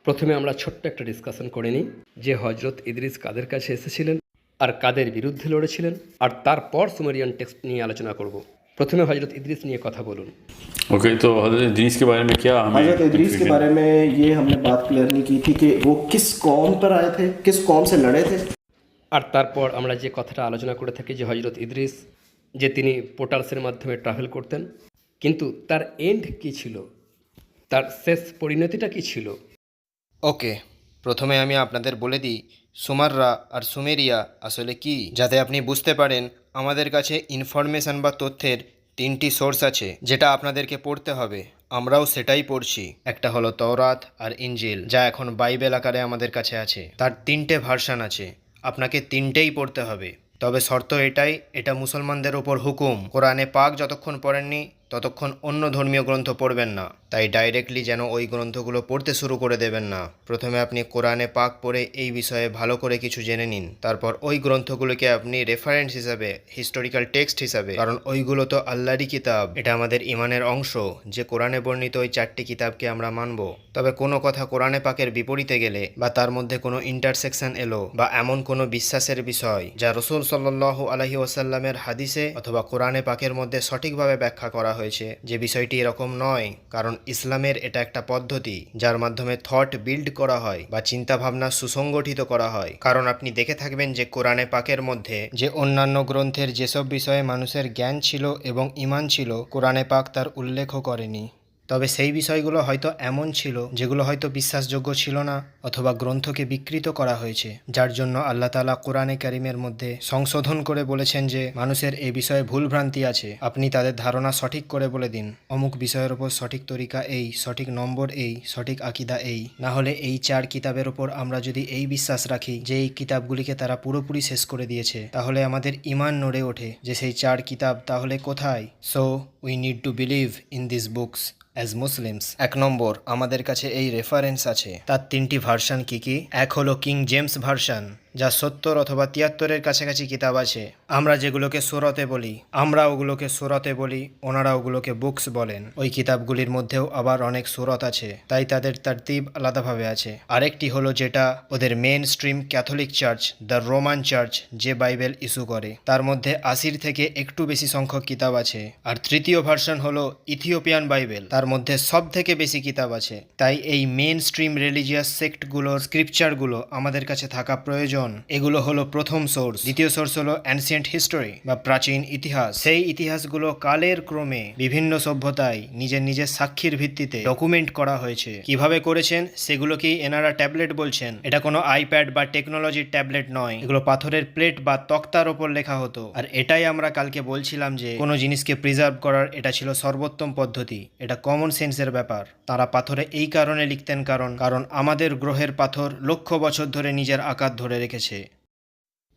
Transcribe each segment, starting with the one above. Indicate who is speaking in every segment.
Speaker 1: প্রথমে আমরা ছোট্ট একটা ডিসকাশন করে নিই যে হজরত ইদ্রিস কাদের কাছে এসেছিলেন আর কাদের বিরুদ্ধে লড়েছিলেন, আর তারপর সুমেরিয়ান টেক্সট নিয়ে আলোচনা করব। প্রথমে হজরত ইদ্রিস নিয়ে কথা বলুন।
Speaker 2: ओके, तो हज़रत इदरीस के बारे में क्या हमें
Speaker 3: हज़रत इदरीस के बारे में ये हमने बात क्लियर नहीं की थी कि वो किस कौम पर आए थे, किस कौम से लड़े थे।
Speaker 1: আর তারপর আমরা যে কথাটা আলোচনা করে থাকি যে হজরত ইদ্রিস যে তিনি পোর্টালসের মাধ্যমে ট্রাভেল করতেন, কিন্তু তার এন্ড কী ছিল, তার শেষ পরিণতিটা কী ছিল।
Speaker 4: ওকে, প্রথমে আমি আপনাদের বলে দিই সুমাররা আর সুমেরিয়া আসলে কি, যাতে আপনি বুঝতে পারেন আমাদের কাছে ইনফরমেশান বা তথ্যের তিনটি সোর্স আছে যেটা আপনাদেরকে পড়তে হবে। আমরাও সেটাই পড়ছি। একটা হলো তওরাত আর ইনজিল, যা এখন বাইবেল আকারে আমাদের কাছে আছে। তার তিনটে ভার্সান আছে, আপনাকে তিনটেই পড়তে হবে। তবে শর্ত এটাই, এটা মুসলমানদের ওপর হুকুম। কোরআনে পাক যতক্ষণ পড়েননি ততক্ষণ অন্য ধর্মীয় গ্রন্থ পড়বেন না। তাই ডাইরেক্টলি যেন ওই গ্রন্থগুলো পড়তে শুরু করে দেবেন না। প্রথমে আপনি কোরআনে পাক পড়ে এই বিষয়ে ভালো করে কিছু জেনে নিন, তারপর ওই গ্রন্থগুলোকে আপনি রেফারেন্স হিসাবে, হিস্টোরিক্যাল টেক্সট হিসাবে, কারণ ওইগুলো তো আল্লাহরই কিতাব, এটা আমাদের ইমানের অংশ যে কোরআনে বর্ণিত ওই 4টি কিতাবকে আমরা মানব। তবে কোনো কথা কোরআনে পাকের বিপরীতে গেলে বা তার মধ্যে কোনো ইন্টারসেকশন এলো বা এমন কোনো বিশ্বাসের বিষয় যা রাসূল সাল্লাল্লাহু আলাইহি ওয়াসাল্লামের হাদিসে অথবা কোরআনে পাকের মধ্যে সঠিকভাবে ব্যাখ্যা করা হয়েছে যে বিষয়টি এরকম নয়, কারণ ইসলামের এটা একটা পদ্ধতি যার মাধ্যমে থট বিল্ড করা হয় বা চিন্তাভাবনা সুসংগঠিত করা হয়। কারণ আপনি দেখে থাকবেন যে কোরআনে পাকের মধ্যে যে অন্যান্য গ্রন্থের যেসব বিষয়ে মানুষের জ্ঞান ছিল এবং ঈমান ছিল, কোরআনে পাক তার উল্লেখও করেনি। তবে সেই বিষয়গুলো হয়তো এমন ছিল যেগুলো হয়তো বিশ্বাসযোগ্য ছিল না অথবা গ্রন্থকে বিকৃত করা হয়েছে, যার জন্য আল্লাহ তাআলা কোরআনে কারিমের মধ্যে সংশোধন করে বলেছেন যে মানুষের এই বিষয়ে ভুলভ্রান্তি আছে, আপনি তাদের ধারণা সঠিক করে বলে দিন। অমুক বিষয়ের ওপর সঠিক তরিকা এই, সঠিক নম্বর এই, সঠিক আকীদা এই। না হলে এই 4 কিতাবের ওপর আমরা যদি এই বিশ্বাস রাখি যে এই কিতাবগুলিকে তারা পুরোপুরি শেষ করে দিয়েছে, তাহলে আমাদের ঈমান নড়ে ওঠে যে সেই 4 কিতাব তাহলে কোথায়। So we need to believe in this books as Muslims. 1 নম্বর, আমাদের কাছে এই রেফারেন্স আছে। তার 3টি ভার্সান কি কি? এক হলো কিং জেমস ভার্সান, যা 70 অথবা 73-এর কাছাকাছি কিতাব আছে। আমরা যেগুলোকে সূরাতে বলি, ওনারা ওগুলোকে বুকস বলেন। ওই কিতাবগুলির মধ্যেও আবার অনেক সূরত আছে, তাই তাদের তারতিব আলাদাভাবে আছে। আরেকটি হলো যেটা ওদের mainstream catholic church, the Roman church, যে বাইবেল ইস্যু করে, তার মধ্যে 80 থেকে একটু বেশি সংখ্যক কিতাব আছে। আর তৃতীয় ভার্সন হলো ইথিওপিয়ান বাইবেল, তার মধ্যে সব থেকে বেশি কিতাব আছে। তাই এই মেন স্ট্রিম রিলিজিয়াস সেক্টগুলোর স্ক্রিপচারগুলো আমাদের কাছে থাকা প্রয়োজন। এগুলো হলো প্রথম সোর্স। দ্বিতীয় সোর্স হলো অ্যানসিয়েন্ট হিস্টোরি বা প্রাচীন ইতিহাস। সেই ইতিহাসগুলো কালের ক্রমে বিভিন্ন সভ্যতায় নিজের সাক্ষীর ভিত্তিতে ডকুমেন্ট করা হয়েছে। কিভাবে করেছেন সেগুলোকেই এনারা ট্যাবলেট বলছেন। এটা কোনো আইপ্যাড বা টেকনোলজির ট্যাবলেট নয়, এগুলো পাথরের প্লেট বা তক্তার ওপর লেখা হতো। আর এটাই আমরা কালকে বলছিলাম যে কোনো জিনিসকে প্রিজার্ভ করার এটা ছিল সর্বোত্তম পদ্ধতি। এটা কমন সেন্সের ব্যাপার। তারা পাথরে এই কারণে লিখতেন কারণ আমাদের গ্রহের পাথর লক্ষ বছর ধরে নিজের আকার ধরে রেখেছে।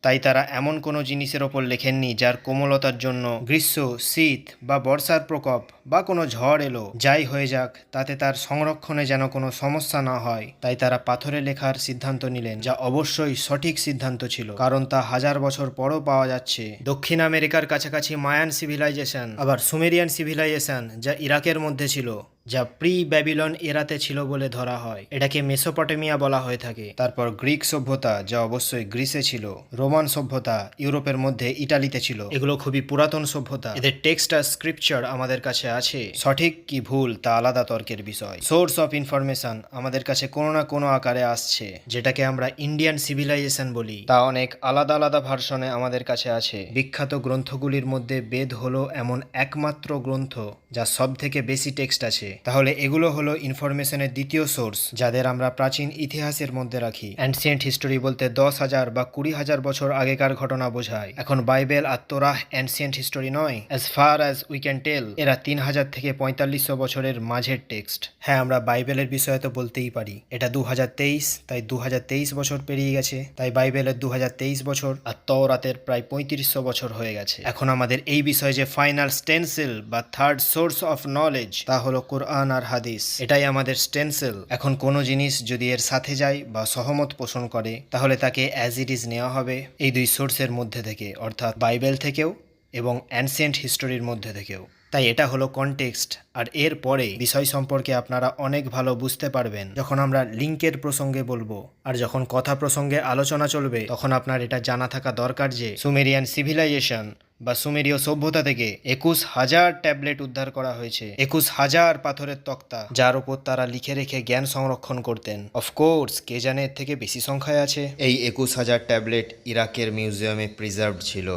Speaker 4: তাই তারা এমন কোনো জিনিসের ওপর লেখেননি যার কোমলতার জন্য গ্রীষ্ম, শীত বা বর্ষার প্রকোপ বা কোনো ঝড় এলো, যাই হয়ে যাক, তাতে তার সংরক্ষণে যেন কোনো সমস্যা না হয়। তাই তারা পাথরে লেখার সিদ্ধান্ত নিলেন, যা অবশ্যই সঠিক সিদ্ধান্ত ছিল, কারণ তা 1000 বছর পরও পাওয়া যাচ্ছে। দক্ষিণ আমেরিকার কাছাকাছি মায়ান সিভিলাইজেশন, আবার সুমেরিয়ান সিভিলাইজেশন, যা ইরাকের মধ্যে ছিল, যা প্রি ব্যাবিলন এরাতে ছিল বলে ধরা হয়। এটাকে মেসোপটেমিয়া বলা হয়ে থাকে। তারপর গ্রিক সভ্যতা, যা অবশ্যই গ্রিসে ছিল। রোমান সভ্যতা ইউরোপের মধ্যে ইটালিতে ছিল। এগুলো খুবই পুরাতন সভ্যতা। এদের টেক্সট আর স্ক্রিপচার আমাদের কাছে আছে। সঠিক কি ভুল তা আলাদা তর্কের বিষয়। সোর্স অফ ইনফরমেশন আমাদের কাছে কোনো না কোনো আকারে আসছে, যেটাকে আমরা ইন্ডিয়ান সিভিলাইজেশন বলি। তা অনেক আলাদা আলাদা ভার্সনে আমাদের কাছে আছে। বিখ্যাত গ্রন্থগুলির মধ্যে বেদ হলো এমন একমাত্র গ্রন্থ যা সব থেকে বেশি টেক্সট আছে। তাহলে এগুলো হলো ইনফরমেশনের দ্বিতীয় সোর্স, যাদের আমরা প্রাচীন ইতিহাসের মধ্যে রাখি। অ্যানসিয়েন্ট হিস্টোরি বলতে 10,000 বা 20,000 বছর আগেকার ঘটনা বোঝায়। এখন বাইবেল আর তোরাহ অ্যানসিয়েন্ট হিস্টোরি নয়। As far as we can tell, এরা 3000 থেকে 4500 বছরের মাঝের টেক্সট। হ্যাঁ, আমরা বাইবেলের বিষয়ে তো বলতেই পারি। এটা 2023, তাই 2023 বছর পেরিয়ে গেছে। তাই বাইবেলের 2023 বছর আর তওরাতের প্রায় 3500 বছর হয়ে গেছে। এখন আমাদের এই বিষয়ে যে ফাইনাল স্টেনসিল বা থার্ড সোর্স অফ নলেজ, তা হলো কোরআন আর হাদিস। এটাই আমাদের স্টেনসিল। এখন কোনো জিনিস যদি এর সাথে যায় বা সহমত পোষণ করে, তাহলে তাকে অ্যাজ ইট ইজ নেওয়া হবে এই দুই সোর্সের মধ্যে থেকে, অর্থাৎ বাইবেল থেকেও এবং অ্যানসিয়েন্ট হিস্টোরির মধ্যে থেকেও। তাই এটা হলো কনটেক্সট, আর এর পরে বিষয় সম্পর্কে আপনারা অনেক ভালো বুঝতে পারবেন যখন আমরা লিঙ্কের প্রসঙ্গে বলবো। আর যখন কথা প্রসঙ্গে আলোচনা চলবে তখন আপনার এটা জানা থাকা দরকার যে সুমেরিয়ান সিভিলাইজেশন বা সুমেরীয় সভ্যতা থেকে 21,000 ট্যাবলেট উদ্ধার করা হয়েছে, 21,000 পাথরের তক্তা, যার উপর তারা লিখে রেখে জ্ঞান সংরক্ষণ করতেন। অফকোর্স কে জানে এর থেকে বেশি সংখ্যায় আছে। এই 21,000 ট্যাবলেট ইরাকের মিউজিয়ামে প্রিজার্ভড ছিল।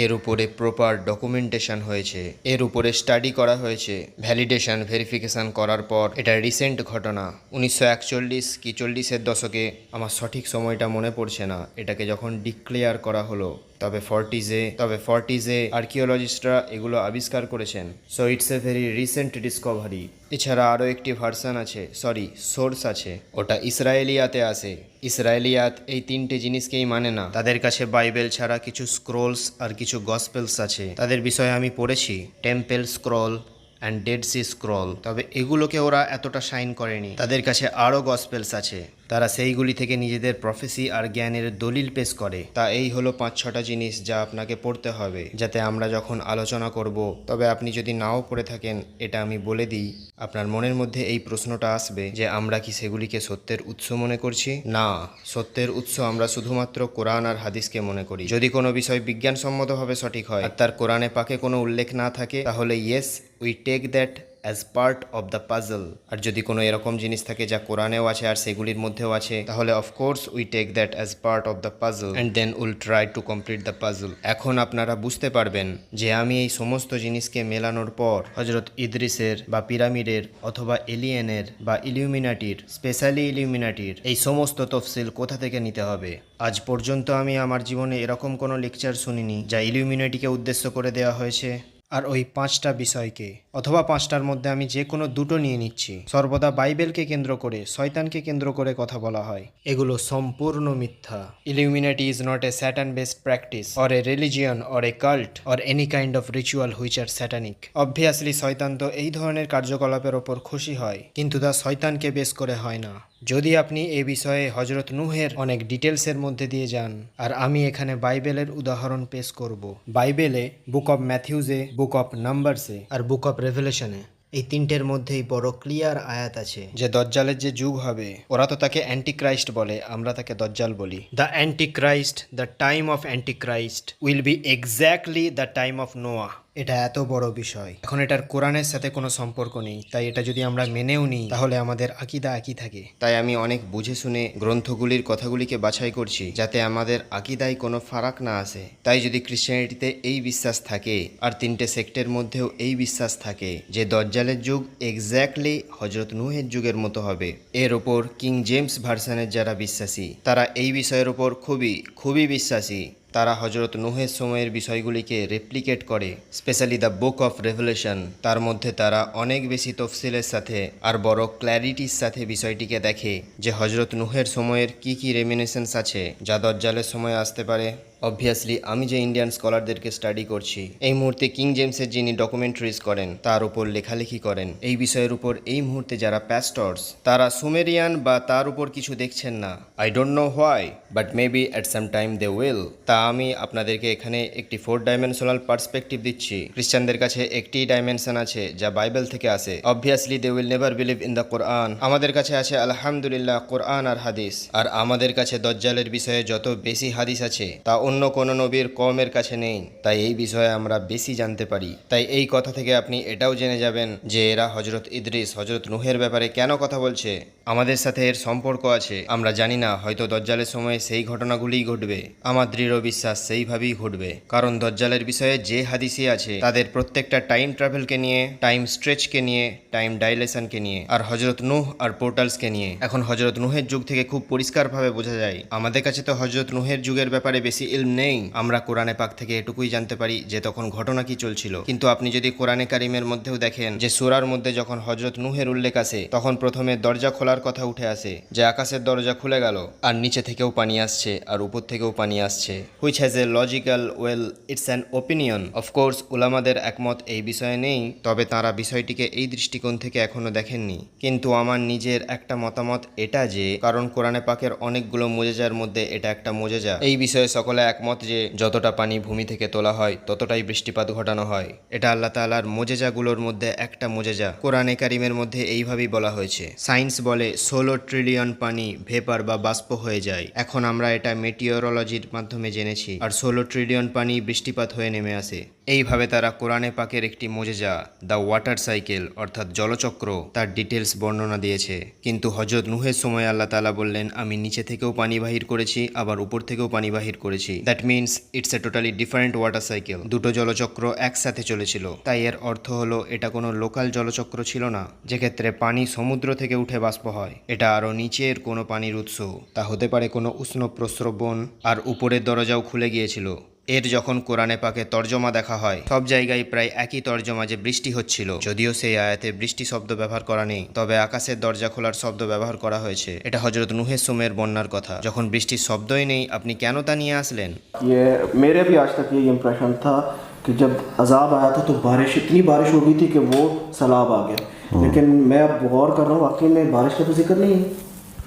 Speaker 4: এর উপরে প্রপার ডকুমেন্টেশন হয়েছে, এর উপরে স্টাডি করা হয়েছে, ভ্যালিডেশন ভেরিফিকেশন করার পর এটা রিসেন্ট ঘটনা 1941 কি 40-এর দশকে, আমার সঠিক সময়টা মনে পড়ছে না, এটাকে যখন ডিক্লেয়ার করা হলো তবে 40s-এ আর্কিওলজিস্টরা এগুলো আবিষ্কার করেছেন। So it's a very recent Discovery. এছাড়া আরও একটি ভার্সন আছে, সোর্স আছে, ওটা ইসরায়েলিয়াতে আছে। ইসরায়েলিয়াত এই 3টে জিনিসকেই মানে না, তাদের কাছে বাইবেল ছাড়া কিছু স্ক্রোলস আর কিছু গসপেলস আছে। তাদের বিষয়ে আমি পড়েছি, temple scroll and Dead Sea scroll, তবে এগুলোকে ওরা এতটা সাইন করেনি। তাদের কাছে আরও গসপেলস আছে, তারা সেইগুলি থেকে নিজেদের প্রফেসি আর জ্ঞানের দলিল পেশ করে। তা এই হলো 5-6টা জিনিস যা আপনাকে পড়তে হবে, যাতে আমরা যখন আলোচনা করব, তবে আপনি যদি নাও পড়ে থাকেন, এটা আমি বলে দিই, আপনার মনের মধ্যে এই প্রশ্নটা আসবে যে আমরা কি সেগুলিকে সত্যের উৎস মনে করছি? না, সত্যের উৎস আমরা শুধুমাত্র কোরআন আর হাদিসকে মনে করি। যদি কোনো বিষয় বিজ্ঞানসম্মতভাবে সঠিক হয় আর তার কোরআনে পাকে কোনো উল্লেখ না থাকে, তাহলে yes, we take that as part of the puzzle. আর যদি কোনো এরকম জিনিস থাকে যা কোরআনেও আছে আর সেগুলির মধ্যেও আছে, তাহলে of course we take that as part of the puzzle and then will try to complete the puzzle. এখন আপনারা বুঝতে পারবেন যে আমি এই সমস্ত জিনিসকে মেলানোর পর হজরত ইদ্রিসের বা পিরামিডের অথবা এলিয়েনের বা ইলিউমিনাটির, স্পেশালি ইলিউমিনাটির এই সমস্ত তফসিল কোথা থেকে নিতে হবে। আজ পর্যন্ত আমি আমার জীবনে এরকম কোনো লেকচার শুনিনি যা ইলিউমিনাটিকে উদ্দেশ্য করে দেওয়া হয়েছে। আর ওই 5টা বিষয়কে অথবা 5টার মধ্যে আমি যে কোনো 2টো নিয়ে নিচ্ছি, সর্বদা বাইবেলকে কেন্দ্র করে, শয়তানকে কেন্দ্র করে কথা বলা হয়। এগুলো সম্পূর্ণ মিথ্যা। Illuminati is not a Satan based practice or a religion or a cult or any kind of ritual which are satanic. Obviously শয়তান তো এই ধরনের কার্যকলাপের ওপর খুশি হয়, কিন্তু তা শয়তানকে বেস করে হয় না। যদি আপনি এ বিষয়ে হজরত নূহের অনেক ডিটেলসের মধ্যে দিয়ে যান, আর আমি এখানে বাইবেলের উদাহরণ পেশ করব। বাইবেলে বুক অফ ম্যাথিউজে, বুক অফ নাম্বারসে আর বুক অফ রেভেলেশনে এই 3টের মধ্যেই বড় ক্লিয়ার আয়াত আছে যে দজ্জালের যে যুগ হবে, ওরা তো তাকে অ্যান্টিক্রাইস্ট বলে, আমরা তাকে দজ্জাল বলি। The Antichrist, the time of Antichrist will be exactly the time of নোয়া। এটা এত বড় বিষয়, এখন এটার কোরআনের সাথে কোনো সম্পর্ক নেই, তাই এটা যদি আমরা মেনেও নিই তাহলে আমাদের আকীদা একই থাকে। তাই আমি অনেক বুঝে শুনে গ্রন্থগুলির কথাগুলিকে বাছাই করছি যাতে আমাদের আকীদায় কোনো ফারাক না আসে। তাই যদি ক্রিশ্চিয়ানিটিতে এই বিশ্বাস থাকে আর 3টে সেক্টের মধ্যেও এই বিশ্বাস থাকে যে দজ্জালের যুগ এক্স্যাক্টলি হজরত নূহের যুগের মতো হবে, এর ওপর কিং জেমস ভার্সনের যারা বিশ্বাসী তারা এই বিষয়ের ওপর খুবই বিশ্বাসী। তারা হজরত নূহের সময়ের বিষয়গুলিকে রেপ্লিকেট করে, specially the book of revelation. তার মধ্যে তারা অনেক বেশি তফসিলের সাথে আর বড় ক্ল্যারিটির সাথে বিষয়টিকে দেখে যে হজরত নূহের সময়ের কি রেমিনেসেন্স আছে যা দজ্জালের সময় আসতে পারে। অবভিয়াসলি আমি যে ইন্ডিয়ান স্কলারদেরকে স্টাডি করছি, এই মুহূর্তে কিং জেমসের যিনি ডকুমেন্টারিজ করেন তার উপর লেখালেখি করেন, এই বিষয়ের উপর এই মুহূর্তে যারা প্যাস্টর্স তারা সুমেরিয়ান বা তার উপর কিছু দেখছেন না। I don't know why, but maybe at some time they will. তা আমি আপনাদেরকে এখানে একটি 4 ডাইমেনশনাল পার্সপেক্টিভ দিচ্ছি। খ্রিস্টানদের কাছে একটি ডাইমেনশন আছে যা বাইবেল থেকে আসে। Obviously they will never believe in the Quran. আমাদের কাছে আছে আলহামদুলিল্লাহ কোরআন আর হাদিস, আর আমাদের কাছে দজ্জালের বিষয়ে যত বেশি হাদিস আছে তা অন্য কোনো নবীর কওমের কাছে নেই, তাই এই বিষয়ে আমরা বেশি জানতে পারি। তাই এই কথা থেকে আপনি এটাও জেনে যাবেন যে এরা হজরত ইদ্রিস, হজরত নূহের ব্যাপারে কেন কথা বলছে, আমাদের সাথে এর সম্পর্ক আছে। আমরা জানি না, হয়তো দজ্জালের সময় সেই ঘটনাগুলিই ঘটবে। আমার দৃঢ় বিশ্বাস সেইভাবেই ঘটবে, কারণ দজ্জালের বিষয়ে যে হাদিসই আছে তাদের প্রত্যেকটা টাইম ট্রাভেলকে নিয়ে, টাইম স্ট্রেচকে নিয়ে, টাইম ডাইলেশনকে নিয়ে, আর হজরত নূহ আর পোর্টালসকে নিয়ে। এখন হজরত নূহের যুগ থেকে খুব পরিষ্কারভাবে বোঝা যায় আমাদের কাছে তো হজরত নূহের যুগের ব্যাপারে বেশি ইলম নেই। আমরা কোরআনে পাক থেকে এটুকুই জানতে পারি যে তখন ঘটনা কি চলছিল। কিন্তু আপনি যদি কোরআনে কারিমের মধ্যেও দেখেন যে সূরার মধ্যে যখন হজরত নূহের উল্লেখ আছে তখন প্রথমে দরজা খোলার বলার কথা উঠে আসে যে আকাশের দরজা খুলে গেল আর নিচে থেকেও পানি আসছে আর উপর থেকেও পানি আসছে, which has a logical well it's an opinion. Of course উলামাদের একমত এই বিষয়ে নেই, তবে তারা বিষয়টিকে এই দৃষ্টিকোণ থেকে এখনো দেখেননি। কিন্তু আমার নিজের একটা মতামত এটা যে, কারণ কোরআনে পাকের অনেকগুলো মুজেজার মধ্যে এটা একটা মুজেজা। এই বিষয়ে সকলে একমত যে যতটা পানি ভূমি থেকে তোলা হয় ততটাই বৃষ্টিপাত ঘটানো হয়। এটা আল্লাহ তাআলার মুজেজাগুলোর মধ্যে একটা মুজেজা। কোরআনে কারিমের মধ্যে এইভাবেই বলা হয়েছে, সায়েন্স বলে 16 ট্রিলিয়ন পানি ভেপার বা বাষ্প হয়ে যায়। এখন আমরা এটা মেটিওরোলজির মাধ্যমে জেনেছি, আর 16 ট্রিলিয়ন পানি বৃষ্টিপাত হয়ে নেমে আসে। এইভাবে তারা কোরআনে পাকের একটি মুজেজা দ্য ওয়াটার সাইকেল অর্থাৎ জলচক্র তার ডিটেলস বর্ণনা দিয়েছে। কিন্তু হযরত নূহের সময় আল্লাহ তাআলা বললেন, আমি নিচে থেকেও পানি বাহির করেছি আবার উপর থেকেও পানি বাহির করেছি। That means it's a totally different water cycle. দুটো জলচক্র একসাথে চলেছিল। তাই এর অর্থ হলো এটা কোনো লোকাল জলচক্র ছিল না, যেক্ষেত্রে পানি সমুদ্র থেকে উঠে বাষ্প হয়। এটা আরও নিচের কোনো পানির উৎস, তা হতে পারে কোনো উষ্ণ প্রস্রবণ, আর উপরের দরজাও খুলে গিয়েছিল। এর যখন কোরআনে পাকে তর্জমা দেখা হয়, সব জায়গায় প্রায় একই তর্জমা যে বৃষ্টি হচ্ছিল, যদিও সেই আয়াতে বৃষ্টি শব্দ ব্যবহার করা নেই, তবে আকাশের দরজা খোলার শব্দ ব্যবহার করা হয়েছে। এটা হযরত নূহের সময়ের বন্যার কথা। যখন বৃষ্টির শব্দই নেই, আপনি কেন তা নিয়ে আসলেন?
Speaker 3: ये मेरे भी आज तक ये इम्प्रेशन था कि जब अजाब आया था तो बारिश, इतनी बारिश हो गई थी कि वो सैलाब आ गया। लेकिन मैं अब गौर कर रहा हूँ, वाकई में बारिश का तो जिक्र नहीं है,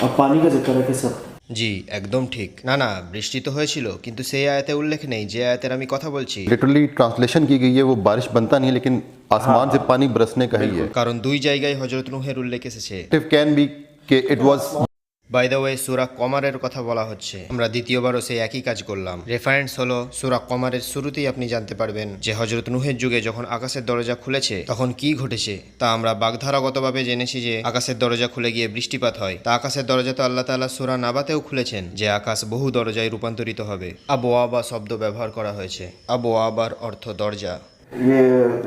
Speaker 3: अब पानी का जिक्र है कि सब।
Speaker 4: জি, একদম ঠিক। না না, বৃষ্টি তো হয়েছিল, কিন্তু সেই আয়াতে উল্লেখ নেই যে আয়াতের আমি কথা বলছি।
Speaker 5: लिटरली ट्रांसलेशन की गई है, वो बारिश बनता नहीं है लेकिन आसमान से पानी बरसने का ही है।
Speaker 4: কারণ দুই জায়গায় হযরত নূহের উল্লেখ এসেছে।
Speaker 5: इट कैन बी कि it was
Speaker 4: by the way, সূরা কমারের কথা বলা হচ্ছে। আমরা দ্বিতীয়বারও সেই একই কাজ করলাম। রেফারেন্স হলো সূরা কমারের শুরুতেই আপনি জানতে পারবেন যে হযরত নূহের যুগে যখন আকাশের দরজা খুলেছে তখন কি ঘটেছে। তা আমরা বাগধারাগতভাবে জেনেছি যে আকাশের দরজা খুলে গিয়ে বৃষ্টিপাত হয়। তা আকাশের দরজা তো আল্লাহ তাআলা সূরা নাবাতেও খুলেছেন যে আকাশ বহু দরজায় রূপান্তরিত হবে। আবওয়াবা শব্দ ব্যবহার করা হয়েছে। আবওয়াবার অর্থ দরজা।
Speaker 3: ये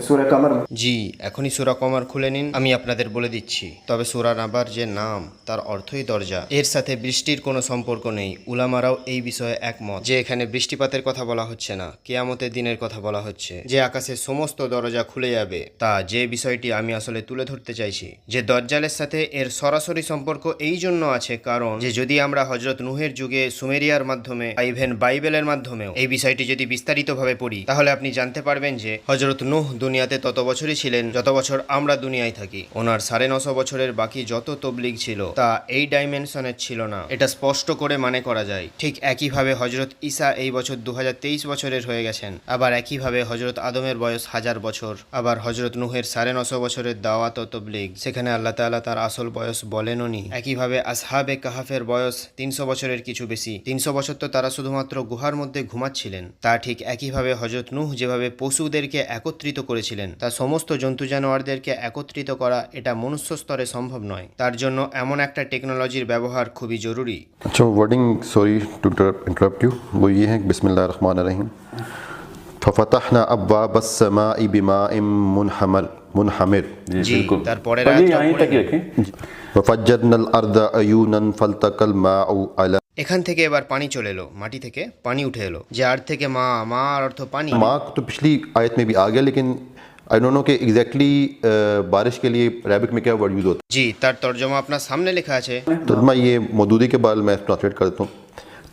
Speaker 3: सूरह कमर
Speaker 4: জি, এখনই সূরা কমার খুলে নিন, আমি আপনাদের বলে দিচ্ছি। তবে সূরা নাবার যে নাম তার অর্থই দরজা। এর সাথে বৃষ্টির কোনো সম্পর্ক নেই। উলামারাও এই বিষয়ে একমত যে এখানে বৃষ্টিপাতের কথা বলা হচ্ছে না, কিয়ামতের দিনের কথা বলা হচ্ছে, যে আকাশের সমস্ত দরজা খুলে যাবে। তা যে বিষয়টি আমি আসলে তুলে ধরতে চাইছি, যে দজ্জালের সাথে এর সরাসরি সম্পর্ক এই জন্য আছে কারণ যে যদি আমরা হযরত নূহের যুগে সুমেরিয়ার মাধ্যমে, ইভেন বাইবেলের মাধ্যমেও এই বিষয়টি যদি বিস্তারিতভাবে পড়ি, তাহলে আপনি জানতে পারবেন যে হযরত নূহ দুনিয়াতে তত বছরই ছিলেন যত বছর আমরা দুনিয়ায় থাকি। ওনার 950 বছরের বাকি যত তবলিগ ছিল তা এই ডাইমেনশনের ছিল না। এটা স্পষ্ট করে মানে করা যায়। ঠিক একইভাবে হযরত ঈসা এই বছর 2023 বছরের হয়ে গেছেন। আবার একইভাবে হযরত আদমের বয়স 1000 বছর। আবার হযরত নূহের 950 বছরের দাওয়াত ও তবলিগ, সেখানে আল্লাহ তাআলা তার আসল বয়স বলেনও নি। একইভাবে আসহাবে কাহাফের বয়স 300 বছরের কিছু বেশি। 300 বছর তো তারা শুধুমাত্র গুহার মধ্যে ঘুমাচ্ছিলেন। তা ঠিক একইভাবে হযরত নূহ যেভাবে পশুদেরকে একত্রিত করেছিলেন, তা সমস্ত জন্তু জানোয়ারদেরকে একত্রিত করা এটা মনুষ্য স্তরে সম্ভব নয়। তার জন্য এমন একটা টেকনোলজির ব্যবহার খুবই জরুরি।
Speaker 5: अच्छा wording, sorry to interrupt you, वो ये है बिस्मिल्लाहिर रहमानिर रहीम फफतहना अब्वाबस समाई बिमाइम मुनहमिर
Speaker 4: জি,
Speaker 2: बिल्कुल।
Speaker 4: তারপরের
Speaker 2: पढ़िए,
Speaker 4: আয়াতটা
Speaker 2: यहीं
Speaker 4: পড়ে
Speaker 2: तक
Speaker 4: নিন।
Speaker 2: रखें।
Speaker 5: वफज्जरनल अर्द अयूनन फल्तकल माउ अला
Speaker 4: এখান থেকে এবার পানি চলে এলো, মাটি থেকে পানি উঠে এলো। যে আর থেকে মা, মার অর্থ পানি।
Speaker 5: माँ तो पिछली आयत में भी आ गया, लेकिन आई डोंट नो कि एग्जैक्टली बारिश के लिए अरबिक में क्या वर्ड यूज होता
Speaker 4: জি, তার তর্জমা আপনার সামনে লেখা আছে।
Speaker 5: है। तर्जमा ये मौदूदी के बारे में ट्रांसलेट कर देता हूँ।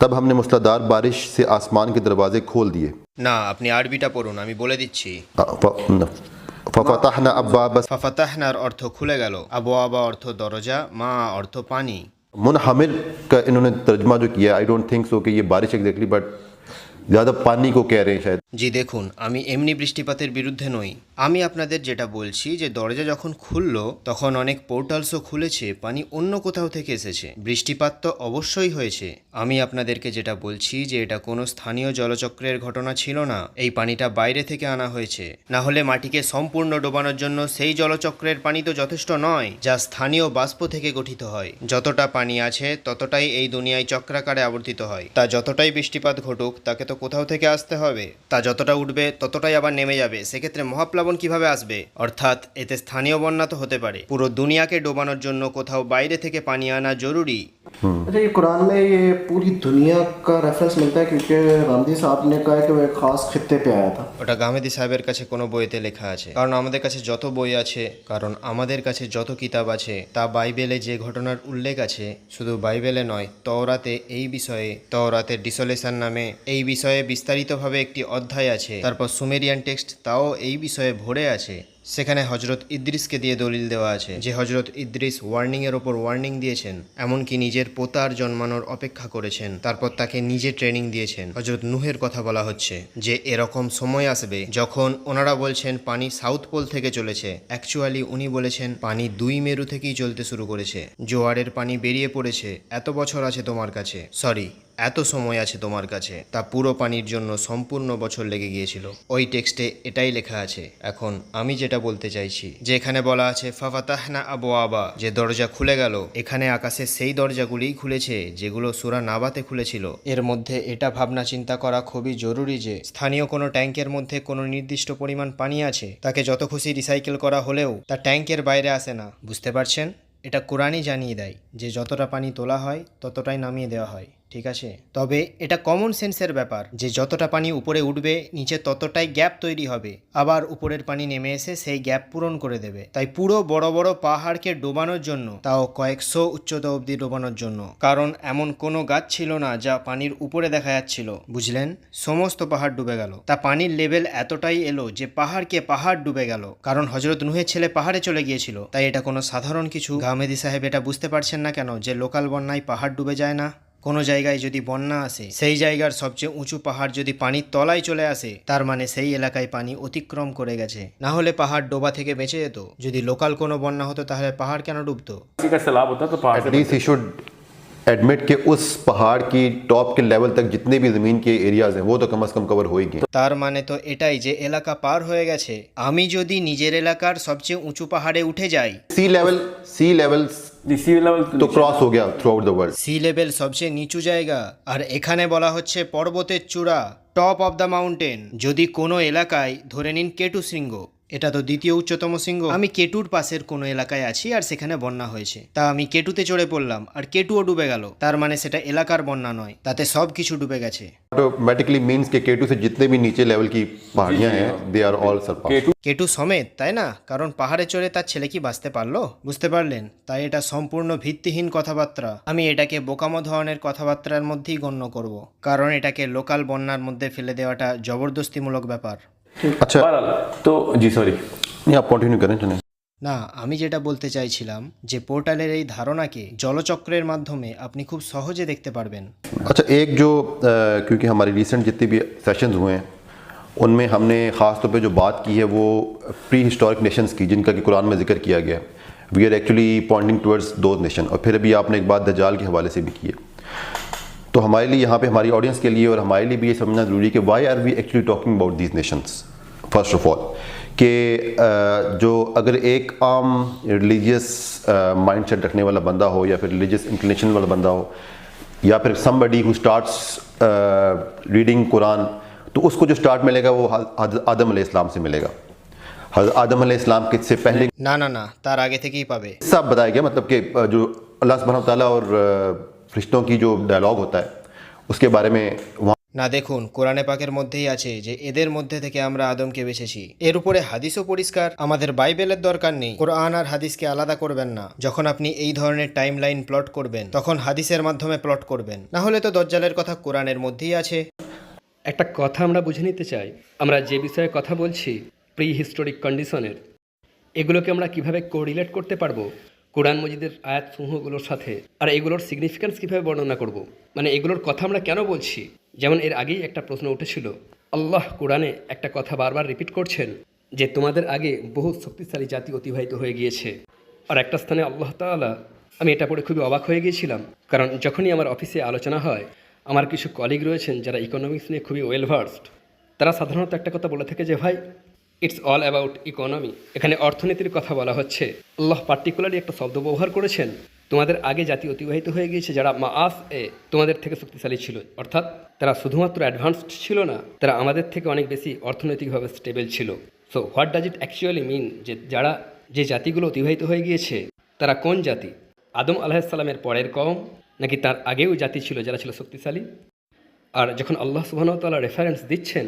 Speaker 5: तब हमने मूसलाधार बारिश से आसमान के दरवाजे खोल दिए।
Speaker 4: না, আপনি আরবিটা পড়ুন, আমি বলে দিচ্ছি।
Speaker 5: फफतहना अब्वाबस
Speaker 4: ফাফাতাহনার অর্থ খুলে গেল, আবওয়াবা অর্থ দরজা, মা অর্থ পানি।
Speaker 5: मुनहमिर का इन्होंने तर्जमा जो किया, आई डोंट थिंक सो कि ये बारिश एग्जैक्टली, बट ज़्यादा पानी को कह रहे हैं शायद।
Speaker 4: জি দেখুন, আমি এমনি বৃষ্টিপাতের বিরুদ্ধে নই। আমি আপনাদের যেটা বলছি যে দরজা যখন খুললো তখন অনেক পোর্টালসও খুলেছে, পানি অন্য কোথাও থেকে এসেছে, বৃষ্টিপাত তো অবশ্যই হয়েছে। আমি আপনাদেরকে যেটা বলছি যে এটা কোনো স্থানীয় জলচক্রের ঘটনা ছিল না, এই পানিটা বাইরে থেকে আনা হয়েছে। না হলে মাটিকে সম্পূর্ণ ডোবানোর জন্য সেই জলচক্রের পানি তো যথেষ্ট নয়, যা স্থানীয় বাষ্প থেকে গঠিত হয়। যতটা পানি আছে ততটাই এই দুনিয়ায় চক্রাকারে আবর্তিত হয়। তা যতটাই বৃষ্টিপাত ঘটুক তাকে তো তো কোথাও থেকে আসতে হবে, তা যতটা উঠবে ততটাই আবার নেমে যাবে, সেক্ষেত্রে মহাপ্লাবন কিভাবে আসবে? অর্থাৎ এতে স্থানীয় বন্যা তো হতে পারে, পুরো দুনিয়াকে ডোবানোর জন্য কোথাও বাইরে থেকে পানি আনা জরুরি।
Speaker 3: अच्छा, ये कुरान में ये पूरी दुनिया का रेफरेंस मिलता है क्योंकि गांधी साहब ने कहा है कि वो एक खास खित्ते पे आया था।
Speaker 4: ওটা গামেদি সাহেবের কাছে কোনো বইতে লেখা আছে, কারণ আমাদের কাছে যত বই আছে, কারণ আমাদের কাছে যত কিতাব আছে, তা বাইবেলে যে ঘটনার উল্লেখ আছে, শুধু বাইবেলে নয়, তওরাতে এই বিষয়ে, তওরাতের ডিসোলেশন নামে এই বিষয়ে বিস্তারিতভাবে একটি অধ্যায় আছে। তারপর সুমেরিয়ান টেক্সট, তাও এই বিষয়ে ভরে আছে। সেখানে হজরত ইদ্রিসকে দিয়ে দলিল দেওয়া আছে যে হজরত ইদ্রিস ওয়ার্নিংয়ের ওপর ওয়ার্নিং দিয়েছেন, এমনকি নিজের পোতার জন্মানোর অপেক্ষা করেছেন, তারপর তাকে নিজে ট্রেনিং দিয়েছেন। হজরত নুহের কথা বলা হচ্ছে যে এরকম সময় আসবে যখন ওনারা বলছেন পানি সাউথ পোল থেকে চলেছে, অ্যাকচুয়ালি উনি বলেছেন পানি 2 মেরু থেকেই চলতে শুরু করেছে, জোয়ারের পানি বেরিয়ে পড়েছে, এত বছর আছে তোমার কাছে, সরি এত সময় আছে তোমার কাছে, তা পুরো পানির জন্য সম্পূর্ণ বছর লেগে গিয়েছিল। ওই টেক্সটে এটাই লেখা আছে। এখন আমি যেটা বলতে চাইছি যে এখানে বলা আছে ফাফাতাহনা আবওয়াবা, যে দরজা খুলে গেল, এখানে আকাশে সেই দরজাগুলিই খুলেছে যেগুলো সূরা নাবাতে খুলেছিল। এর মধ্যে এটা ভাবনা চিন্তা করা খুবই জরুরি যে স্থানীয় কোনো ট্যাঙ্কের মধ্যে কোনো নির্দিষ্ট পরিমাণ পানি আছে, তাকে যত খুশি রিসাইকেল করা হলেও তা ট্যাঙ্কের বাইরে আসে না, বুঝতে পারছেন? এটা কোরআনই জানিয়ে দেয় যে যতটা পানি তোলা হয় ততটাই নামিয়ে দেওয়া হয়, ঠিক আছে? তবে এটা কমন সেন্সের ব্যাপার যে যতটা পানি উপরে উঠবে নিচে ততটাই গ্যাপ তৈরি হবে, আবার উপরের পানি নেমে এসে সেই গ্যাপ পূরণ করে দেবে। তাই পুরো বড় বড় পাহাড়কে ডোবানোর জন্য, তাও কয়েকশো উচ্চতা অবধি ডোবানোর জন্য, কারণ এমন কোনো গাছ ছিল না যা পানির উপরে দেখা যাচ্ছিল, বুঝলেন? সমস্ত পাহাড় ডুবে গেল। তা পানির লেভেল এতটাই এলো যে পাহাড়কে পাহাড় ডুবে গেল, কারণ হজরত নুহের ছেলে পাহাড়ে চলে গিয়েছিল। তাই এটা কোনো সাধারণ কিছু। গামেদি সাহেব এটা বুঝতে পারছেন না কেন যে লোকাল বন্যায় পাহাড় ডুবে যায় না? কোনো জায়গায় যদি বন্যা আসে, সেই জায়গার সবচেয়ে উঁচু পাহাড় যদি পানির তলায় চলে আসে, তার মানে সেই এলাকায় পানি অতিক্রম করে গেছে, না হলে পাহাড় ডোবা থেকে বেঁচে যেত। যদি লোকাল কোনো বন্যা হতো তাহলে পাহাড় কেন ডুবতো?
Speaker 2: किसी का सैलाब होता तो पहाड़ से
Speaker 5: एटलीस्ट ही शुड एडमिट कि उस पहाड़ की टॉप के लेवल तक जितने भी ज़मीन के एरियाज हैं वो तो कम से कम कवर होएंगे।
Speaker 4: তার মানে তো এটাই যে এলাকা পার হয়ে গেছে। আমি যদি নিজের এলাকার সবচেয়ে উঁচু পাহাড়ে উঠে যাই,
Speaker 5: सी लेवल
Speaker 2: सी लेवल
Speaker 5: तो क्रॉस हो गया throughout the world.
Speaker 4: Sea level সবচেয়ে নিচু জায়গা, আর এখানে বলা হচ্ছে পর্বতের চূড়া, টপ অফ দ্য মাউন্টেন। যদি কোনো এলাকায় ধরে নিন কেটু শৃঙ্গ, এটা তো দ্বিতীয় উচ্চতম শৃঙ্গ, আমি কেটুর পাশের কোনো এলাকায় আছি আর সেখানে বন্যা হয়েছে, তা আমি কেটুতে চড়ে পড়লাম আর কেটুও ডুবে গেল, তার মানে সেটা এলাকার বন্যা নয়, তাতে সব কিছু ডুবে গেছে।
Speaker 5: ऑटोमेटिकली मीन्स के केटू से जितने भी नीचे लेवल की पहाड़ियां हैं दे आर ऑल सरपास।
Speaker 4: কেটু সমেত, তাই না? কারণ পাহাড়ে চড়ে তার ছেলে কি বাঁচতে পারলো? বুঝতে পারলেন? তাই এটা সম্পূর্ণ ভিত্তিহীন কথাবার্তা। আমি এটাকে বোকামো ধরনের কথাবার্তার মধ্যেই গণ্য করব, কারণ এটাকে লোকাল বন্যার মধ্যে ফেলে দেওয়াটা জবরদস্তিমূলক ব্যাপার।
Speaker 5: अच्छा,
Speaker 2: बहरहाल तो जी सॉरी
Speaker 5: नहीं आप कंटिन्यू करें चलें।
Speaker 4: না, আমি যেটা বলতে চাইছিলাম যে পোর্টালের এই ধারণাকে জলচক্রের মাধ্যমে আপনি খুব সহজে দেখতে পারবেন।
Speaker 5: अच्छा, एक जो क्योंकि हमारी रिसेंट जितनी भी सेशंस हुए हैं उनमें हमने ख़ास तौर पे जो बात की है वो प्री हिस्टोरिक नेशंस की, जिनका कि कुरान में जिक्र किया गया है। We are actually pointing towards those nation. और फिर अभी आपने एक बात दज्जाल के हवाले से भी की है, तो हमारे लिए यहाँ पे हमारी ऑडियंस के लिए और हमारे लिए भी ये समझना ज़रूरी है कि why are we actually talking about these nations. First of all कि जो अगर एक आम रिलीजियस माइंड सेट रखने वाला बंदा हो या फिर रिलीजियस इंक्लिनेशन वाला बंदा हो या फिर somebody who starts reading Quran, तो उसको जो स्टार्ट मिलेगा वो आदम अलैहिस्सलाम से मिलेगा। हज़रत आदम अलैहिस्सलाम के से पहले
Speaker 4: না না ना, তার আগে থেকেই পাবে।
Speaker 5: सब बताया गया, मतलब कि जो अल्लाह सुब्हानहू व तआला और फरिश्तों की जो डायलॉग होता है उसके बारे में वहाँ
Speaker 4: না, দেখুন কোরআনে পাকের মধ্যেই আছে যে এদের মধ্যে থেকে আমরা আদমকে বেছেছি। এর উপরে হাদিসও পরিষ্কার, আমাদের বাইবেলের দরকার নেই। কোরআন আর হাদিসকে আলাদা করবেন না। যখন আপনি এই ধরনের টাইম লাইন প্লট করবেন তখন হাদিসের মাধ্যমে প্লট করবেন, না হলে তো দজ্জালের কথা কোরআনের মধ্যেই আছে।
Speaker 1: একটা কথা আমরা বুঝে নিতে চাই, আমরা যে বিষয়ে কথা বলছি প্রি হিস্টোরিক কন্ডিশনের, এগুলোকে আমরা কিভাবে কোরিলেট করতে পারবো কোরআন মজিদের আয়াতসমূহগুলোর সাথে, আর এগুলোর সিগনিফিক্যান্স কীভাবে বর্ণনা করব, মানে এগুলোর কথা আমরা কেন বলছি। যেমন এর আগেই একটা প্রশ্ন উঠেছিল, আল্লাহ কোরআনে একটা কথা বারবার রিপিট করছেন যে তোমাদের আগে বহু শক্তিশালী জাতি অতিবাহিত হয়ে গিয়েছে। আর একটা স্থানে আল্লাহ তাআলা, আমি এটা পড়ে খুবই অবাক হয়ে গিয়েছিলাম, কারণ যখনই আমার অফিসে আলোচনা হয়, আমার কিছু কলিগ রয়েছেন যারা ইকোনমিক্স নিয়ে খুবই ওয়েল ভার্সড, তারা সাধারণত একটা কথা বলে থাকে যে ভাই ইটস অল অ্যাবাউট ইকোনমি, এখানে অর্থনীতির কথা বলা হচ্ছে। আল্লাহ পার্টিকুলারলি একটা শব্দ ব্যবহার করেছেন তোমাদের আগে জাতি অতিবাহিত হয়ে গিয়েছে যারা মাআস এ তোমাদের থেকে শক্তিশালী ছিল, অর্থাৎ তারা শুধুমাত্র অ্যাডভান্সড ছিল না, তারা আমাদের থেকে অনেক বেশি অর্থনৈতিকভাবে স্টেবল ছিল। So what does it actually mean, যে জাতিগুলো অতিবাহিত হয়ে গিয়েছে তারা কোন জাতি? আদম আলাইহিসসালামের পরের কওম, নাকি তার আগেও জাতি ছিল যারা ছিল শক্তিশালী? আর যখন আল্লাহ সুবহানাহু ওয়া তাআলা রেফারেন্স দিচ্ছেন,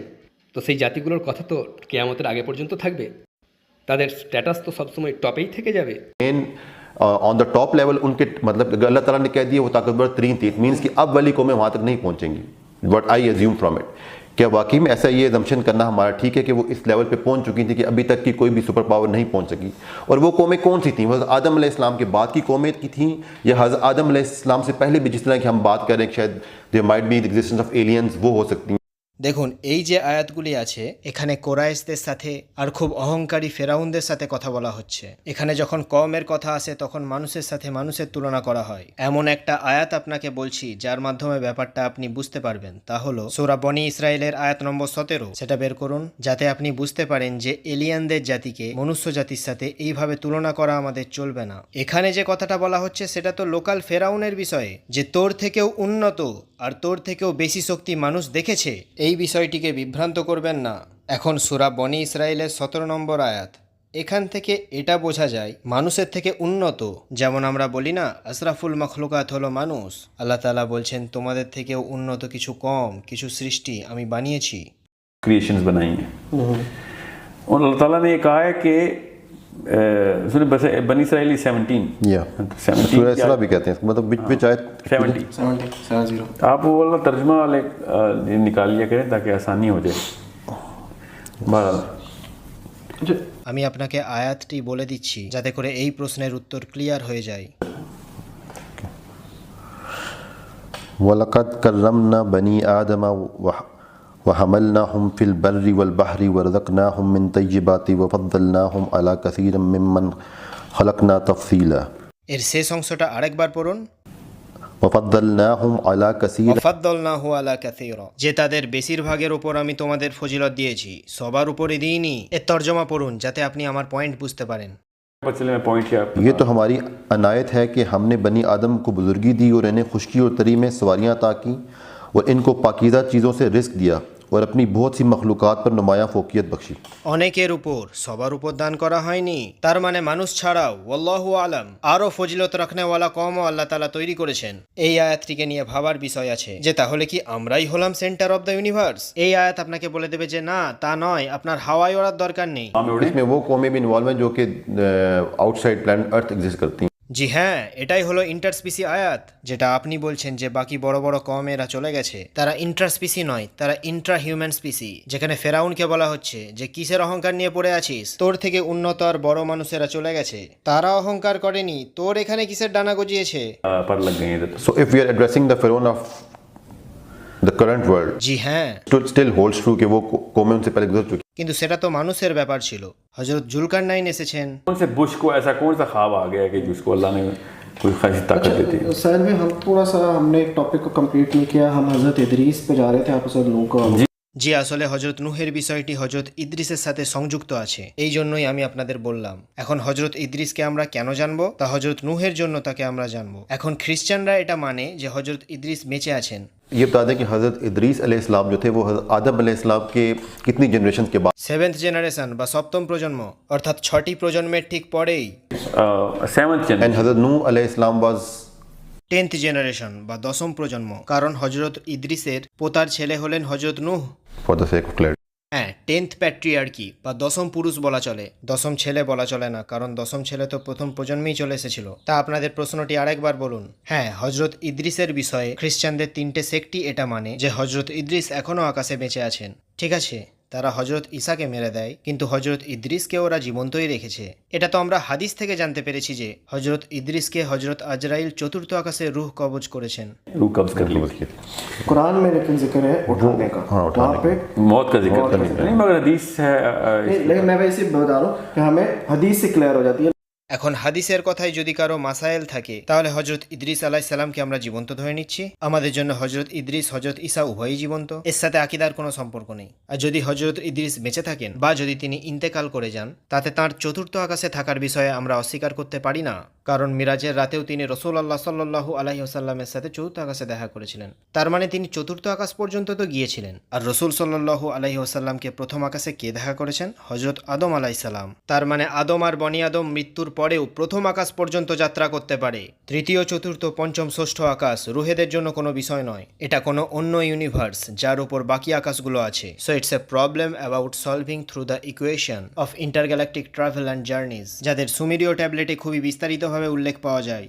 Speaker 1: তো সেই জাতিগুলোর কথা তো কিয়ামতের আগে পর্যন্ত থাকবে, তাদের স্ট্যাটাস তো সবসময় টপেই থেকে যাবে।
Speaker 5: Main on the top level उनके मतलब अल्लाह ताला ने कह दिया वो ताकतवर तरीन थी, इट मीन्स कि अब वाली कौमें वहाँ तक नहीं पहुँचेंगी, but I assume from it. क्या वाकई में ऐसा ये एजम्पशन करना हमारा ठीक है कि वो इस लेवल पे पहुँच चुकी थी कि अभी तक की कोई भी सुपर पावर नहीं पहुँच सकी? और वो कौमें कौन सी थी? वो हज़रत आदम अलैहिस्सलाम के बाद की कौमें की थी, या हज़रत आदम अलैहिस्सलाम से पहले भी, जिस तरह की हम बात कर रहे हैं शायद there might be the existence of aliens, वो हो सकती हैं?
Speaker 4: দেখুন, এই যে আয়াতগুলি আছে এখানে কোরাইশদের সাথে আর খুব অহংকারী ফেরাউনদের সাথে কথা বলা হচ্ছে। এখানে যখন কওমের কথা আসে তখন মানুষের সাথে মানুষের তুলনা করা হয়। এমন একটা আয়াত আপনাকে বলছি যার মাধ্যমে ব্যাপারটা আপনি বুঝতে পারবেন, তা হলো সূরা বনী ইসরাইলের আয়াত নম্বর 17। সেটা বের করুন যাতে আপনি বুঝতে পারেন যে এলিয়ানদের জাতিকে মনুষ্য জাতির সাথে এইভাবে তুলনা করা আমাদের চলবে না। এখানে যে কথাটা বলা হচ্ছে সেটা তো লোকাল ফেরাউনের বিষয়ে, যে তোর থেকেও উন্নত আর তোর থেকেও বেশি শক্তি মানুষ দেখেছে। এই বিষয়টিকে বিভ্রান্ত করবেন না। এখন সূরা বনী ইসরাইলের 17 নম্বর আয়াত, এখান থেকে এটা বোঝা যায় মানুষের থেকে উন্নত। যেমন আমরা বলি না আশরাফুল মখলুকাত হলো মানুষ, আল্লাহ তাআলা বলছেন তোমাদের থেকেও উন্নত কিছু কম, কিছু সৃষ্টি আমি বানিয়েছি।
Speaker 2: क्रिएशंस बनाई हैं। और अल्लाह ताला ने ये कहा है कि सूरह बनी इसराइली 17
Speaker 5: या
Speaker 2: 17
Speaker 5: सूरह इसरा भी कहते हैं, मतलब विच आयत
Speaker 2: 70
Speaker 3: 70
Speaker 2: आप वो वाला तर्जुमा वाले निकाल लिया करें ताकि आसानी हो जाए। बहरहाल
Speaker 4: আমি আপনাকে আয়াতটি বলে দিচ্ছি যাতে করে এই প্রশ্নের উত্তর ক্লিয়ার হয়ে যায়।
Speaker 5: वलक़द कर्रमना बनी आदम वहमलनाहुम फिल बर्रि वल बहरि वरज़क़नाहुम मिन तय्यिबाति वफ़द्दलनाहुम अला कसीरिम मिम्मन खलक़ना तफ़सीला।
Speaker 4: এর শেষ অংশটা আরেকবার পড়ুন।
Speaker 5: वफ़द्दलनाहुम अला कसीर,
Speaker 4: ওয়াফাদ্দালনাহু আলা কাসীরা, যে তাদের বেশিরভাগের উপর আমি তোমাদের ফজিলত দিয়েছি, সবার উপরে দিইনি। এর তর্জমা পড়ুন যাতে আপনি আমার পয়েন্ট বুঝতে পারেন।
Speaker 2: चले मैं पॉइंट क्या
Speaker 5: ये तो हमारी अनायत है कि हमने बनी आदम को बुजुर्गी दी और इन्हें खुशकी और तरी में सवारियाँ अता की और इनको पाकीज़ा चीज़ों से रिस्क दिया और अपनी बहुत सी मखलूक़ात पर नुमायाँ फ़ोक़ियत बख्शी।
Speaker 4: অনেকের উপর, সবার উপর দান করা হয়নি, তার মানে মানুষ ছাড়াও ওয়াল্লাহু আলাম আরও ফজিলত রাখনেওয়ালা কওমও আল্লাহ তাআলা তৈরি করেছেন। এই আয়াতটিকে নিয়ে ভাবার বিষয় আছে যে তাহলে কি আমরাই হলাম সেন্টার অফ দ্য ইউনিভার্স? এই আয়াত আপনাকে বলে দেবে যে না, তা নয়, আপনার হাওয়ায় ওড়ার দরকার নেই।
Speaker 5: इसमें वो कौमें भी इन्वॉल्व हैं जो कि आउटसाइड प्लैनेट अर्थ एग्जिस्ट करती हैं।
Speaker 4: জি হ্যাঁ, এটাই হলো ইন্টারস্পিসি আয়াত। যেটা আপনি বলছেন যে বাকি বড় বড় কওমেরা চলে গেছে, তারা ইন্টারস্পিসি নয়, তারা ইন্ট্রা হিউম্যান স্পিসি। যেখানে ফেরাউনকে বলা হচ্ছে যে কিসের অহংকার নিয়ে পড়ে আছিস, তোর থেকে উন্নত আর বড় মানুষেরা চলে গেছে, তারা অহংকার করেনি, তোর এখানে কিসের ডানা গজিয়েছে।
Speaker 2: पर लग गए हैं इधर।
Speaker 5: So if we are addressing the Pharaoh of the current world,
Speaker 4: জি হ্যাঁ,
Speaker 5: still holds true कि वो कौमें उनसे पहले गुजर चुकी।
Speaker 4: কিন্তু সেটা তো মানুষের ব্যাপার ছিল। হযরত জুলকারনাইন এসেছেন।
Speaker 2: कौन से बुश को ऐसा कौन सा ख्वाब आ गया कि जिसको अल्लाह ने कोई खासी ताकत देती है?
Speaker 3: सर में हम थोड़ा सा हमने एक टॉपिक को कंप्लीट नहीं किया, हम हज़रत इदरीस पे जा रहे थे, आप सर नूह का।
Speaker 4: জি, আসলে হজরত নূহের বিষয়টি হজরত ইদ্রিসের সাথে সংযুক্ত আছে, এই জন্যই আমি আপনাদের বললাম। এখন হজরত ইদ্রিসকে আমরা কেন জানবো? তা হজরত নূহের জন্য তাকে আমরা জানবো। এখন খ্রিস্টানরা এটা মানে যে হজরত ইদ্রিস বেঁচে আছেন।
Speaker 5: ये बता दें कि हज़रत इदरीस अलैहिस्सलाम जो थे वो हज़रत आदम अलैहिस्सलाम के कितनी जनरेशन के बाद,
Speaker 4: 7th জেনারেশন বা সপ্তম প্রজন্ম, অর্থাৎ 6টি প্রজন্মের ঠিক পরেই
Speaker 2: 7th जनरेशन।
Speaker 5: एंड हज़रत नूह अलैहिस्सलाम वाज
Speaker 4: 10th জেনারেশন বা 10ম প্রজন্ম, কারণ হজরত ইদ্রিসের পোতার ছেলে হলেন হজরত নূহ।
Speaker 5: For the sake of clarity.
Speaker 4: হ্যাঁ, 10th প্যাট্রিয়ার্কি বা 10ম পুরুষ বলা চলে, 10ম ছেলে বলা চলে না, কারণ 10ম ছেলে তো প্রথম প্রজন্মেই চলে এসেছিল। তা আপনাদের প্রশ্নটি আরেকবার বলুন। হ্যাঁ, হজরত ইদ্রিসের বিষয়ে খ্রিস্টানদের 3টে সেক্টই এটা মানে যে হজরত ইদ্রিস এখনও আকাশে বেঁচে আছেন। ঠিক আছে, তারা হজরত ঈসাকে মেরে দেয়, কিন্তু হজরত ইদ্রিসকে ওরা জীবন্তই রেখেছে। এটা তো আমরা হাদিস থেকে জানতে পেরেছি যে হজরত ইদ্রিসকে হজরত আজরাইল চতুর্থ আকাশে রূহ কবজ করেছেন।
Speaker 2: रूह कब्ज कर ली।
Speaker 3: कुरान में लेकिन जिक्र है उठाने का,
Speaker 5: हाँ, उठाने
Speaker 3: वहाँ पे
Speaker 2: मौत का जिक्र नहीं, मगर हदीस है
Speaker 3: लेकिन मैं वैसे बता रहा हूँ कि हमें हदीस से क्लियर हो जाती है।
Speaker 4: এখন হাদিসের কথায় যদি কারো মাসাইল থাকে তাহলে হজরত ইদ্রিস আলাইহিস সালামকে আমরা জীবন্ত ধরে নিচ্ছি। আমাদের জন্য হজরত ইদ্রিস হজরত ঈসা উভয়ই জীবন্ত, এর সাথে আকীদার কোনো সম্পর্ক নেই। আর যদি হজরত ইদ্রিস বেঁচে থাকেন বা যদি তিনি ইন্তেকাল করে যান, তাতে তাঁর চতুর্থ আকাশে থাকার বিষয়ে আমরা অস্বীকার করতে পারি না। কারণ মিরাজের রাতেও তিনি রাসূলুল্লাহ সাল্লাল্লাহু আলাইহি ওয়াসাল্লামের সাথে চতুর্থ আকাশে দেখা করেছিলেন। তার মানে তিনি চতুর্থ আকাশ পর্যন্ত তো গিয়েছিলেন। আর রাসূল সাল্লাল্লাহু আলাইহি ওয়াসাল্লামকে প্রথম আকাশে কে দেখা করেছেন? হযরত আদম আলাইহিস সালাম। তার মানে আদম আর বনি আদম মৃত্যুর পরেও প্রথম আকাশ পর্যন্ত যাত্রা করতে পারে। তৃতীয়, চতুর্থ, পঞ্চম, ষষ্ঠ আকাশ রুহেদের জন্য কোনো বিষয় নয়। এটা কোনো অন্য ইউনিভার্স যার উপর বাকি আকাশগুলো আছে। So it's a problem about solving through the equation of intergalactic travel and journeys, যাদের সুমেরীয় ট্যাবলেটে খুবই বিস্তারিতভাবে উল্লেখ পাওয়া যায়।